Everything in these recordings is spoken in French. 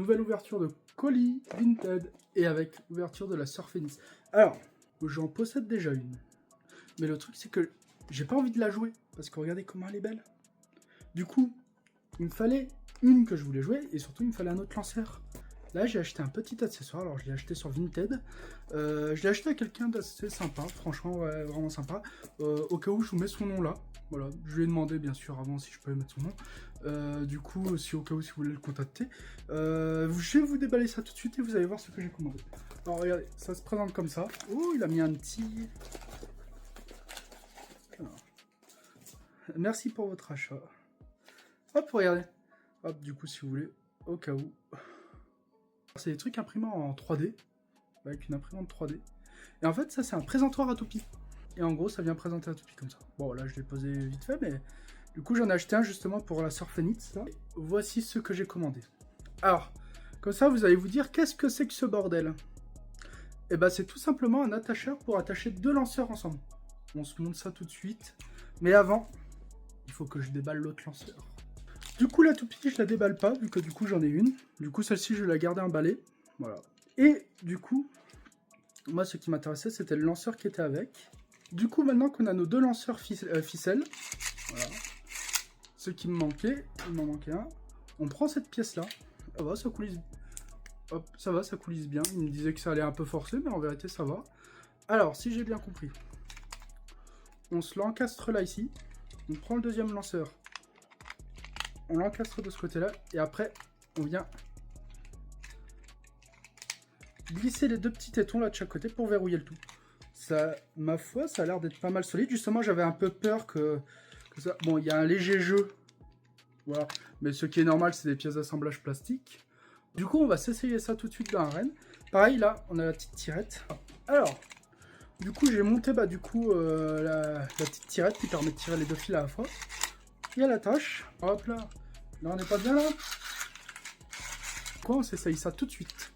Nouvelle ouverture de colis Vinted et avec ouverture de la Sœur Phoenix. Alors, j'en possède déjà une. Mais le truc c'est que j'ai pas envie de la jouer parce que regardez comment elle est belle. Du coup, il me fallait une que je voulais jouer et surtout il me fallait un autre lanceur. Là j'ai acheté un petit accessoire, alors je l'ai acheté sur Vinted. Je l'ai acheté à quelqu'un d'assez sympa, franchement ouais, vraiment sympa. Au cas où je vous mets son nom là. Voilà, je lui ai demandé bien sûr avant si je pouvais mettre son nom. Du coup, si au cas où si vous voulez le contacter, je vais vous déballer ça tout de suite et vous allez voir ce que j'ai commandé. Alors regardez, ça se présente comme ça. Oh, il a mis un petit... Alors. Merci pour votre achat. Hop, regardez. Hop, du coup, si vous voulez, au cas où. C'est des trucs imprimés en 3D, avec une imprimante 3D. Et en fait, ça, c'est un présentoir à toupie. Et en gros, ça vient présenter à toupie comme ça. Bon, là, je l'ai posé vite fait, mais du coup, j'en ai acheté un justement pour la Sœur Phoenix. Là. Voici ce que j'ai commandé. Alors, comme ça, vous allez vous dire, qu'est-ce que c'est que ce bordel? Et ben, c'est tout simplement un attacheur pour attacher deux lanceurs ensemble. On se montre ça tout de suite. Mais avant, il faut que je déballe l'autre lanceur. Du coup, la toupie, je la déballe pas, vu que du coup, j'en ai une. Du coup, celle-ci, je vais la garder emballée. Voilà. Et du coup, moi, ce qui m'intéressait, c'était le lanceur qui était avec. Du coup, maintenant qu'on a nos deux lanceurs ficelles, voilà. Ce qui me manquait, il m'en manquait un. On prend cette pièce-là. Ça va, ça coulisse. Hop, ça va, ça coulisse bien. Il me disait que ça allait un peu forcer, mais en vérité, ça va. Alors, si j'ai bien compris, on se l'encastre là, ici. On prend le deuxième lanceur. On l'encastre de ce côté-là. Et après, on vient glisser les deux petits tétons là de chaque côté pour verrouiller le tout. Ça, ma foi, ça a l'air d'être pas mal solide. Justement, j'avais un peu peur que ça... Bon, il y a un léger jeu. Voilà. Mais ce qui est normal, c'est des pièces d'assemblage plastique. Du coup, on va s'essayer ça tout de suite dans l'arène. Pareil, là, on a la petite tirette. Alors, du coup, j'ai monté du coup, la petite tirette qui permet de tirer les deux fils à la fois. Il y a l'attache. Hop là. Là, on n'est pas bien là. Quoi, on s'essaye ça tout de suite.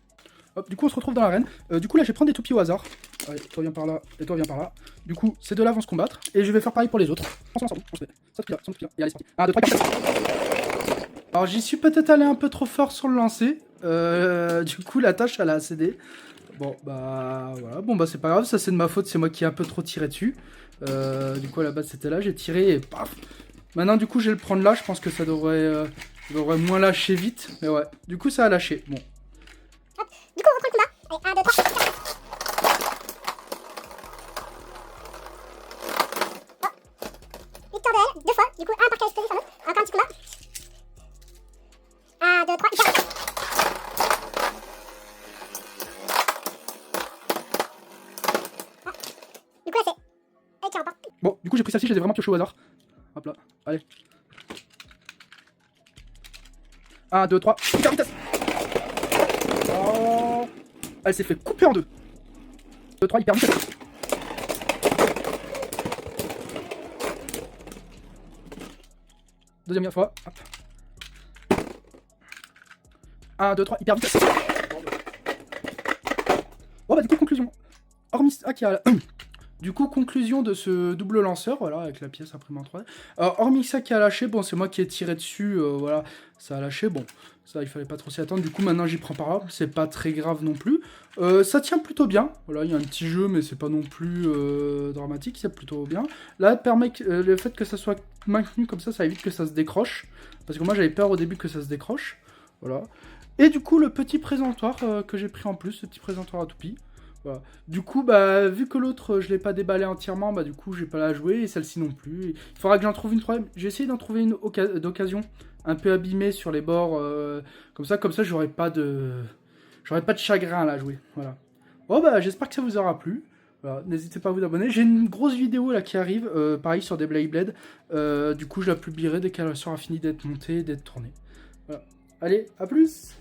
Hop, du coup, on se retrouve dans l'arène. Du coup, là, je vais prendre des toupies au hasard. Allez, toi viens par là et toi viens par là. Du coup, ces deux-là vont se combattre. Et je vais faire pareil pour les autres. On se met. Ça te pire, ça te pire. Et allez, c'est parti. 1, 2, 3, 4. Alors, j'y suis peut-être allé un peu trop fort sur le lancer. Du coup, la tâche, elle a cédé. Bon, bah, voilà. Bon, bah, c'est pas grave. Ça, c'est de ma faute. C'est moi qui ai un peu trop tiré dessus. Du coup, à la base, c'était là. J'ai tiré et paf. Maintenant, du coup, je vais le prendre là. Je pense que ça devrait moins lâcher vite. Mais ouais, du coup, ça a lâché. Bon. Hop. Du coup, on reprend le combat. Allez, 1, 2, 3, 4. Victoire de elle, deux fois. Du coup, un par cas explosif, un autre. Encore un petit combat. 1, 2, 3, 4. Du coup, là, c'est elle qui remporte. Bon, du coup, j'ai pris celle-ci. Je les ai vraiment pioché au hasard. Hop là. Allez. 1, 2, 3. Hyper vitesse. Oh. Elle s'est fait couper en deux. 2, 3, hyper vitesse. Deuxième fois. Hop. 1, 2, 3, hyper vitesse. Bon bah du coup conclusion. Hormis qui a... Du coup conclusion de ce double lanceur, voilà, avec la pièce imprimée en 3D. Hormis ça qui a lâché, bon c'est moi qui ai tiré dessus, voilà, ça a lâché, bon, ça il fallait pas trop s'y attendre. Du coup maintenant j'y prends par là, c'est pas très grave non plus. Ça tient plutôt bien, voilà, il y a un petit jeu mais c'est pas non plus dramatique, c'est plutôt bien. Là permet que, le fait que ça soit maintenu comme ça évite que ça se décroche. Parce que moi j'avais peur au début que ça se décroche, voilà. Et du coup le petit présentoir que j'ai pris en plus, ce petit présentoir à toupie. Voilà. Du coup, bah, vu que l'autre, je l'ai pas déballé entièrement, bah, du coup, j'ai pas la jouer, et celle-ci non plus. Il faudra que j'en trouve une troisième. J'ai essayé d'en trouver une d'occasion, un peu abîmée sur les bords, comme ça, j'aurais pas de chagrin à la jouer. Voilà. Bon, bah, j'espère que ça vous aura plu. Voilà. N'hésitez pas à vous abonner. J'ai une grosse vidéo là qui arrive, pareil sur des Beyblade. Du coup, je la publierai dès qu'elle sera finie d'être montée, d'être tournée. Voilà. Allez, à plus!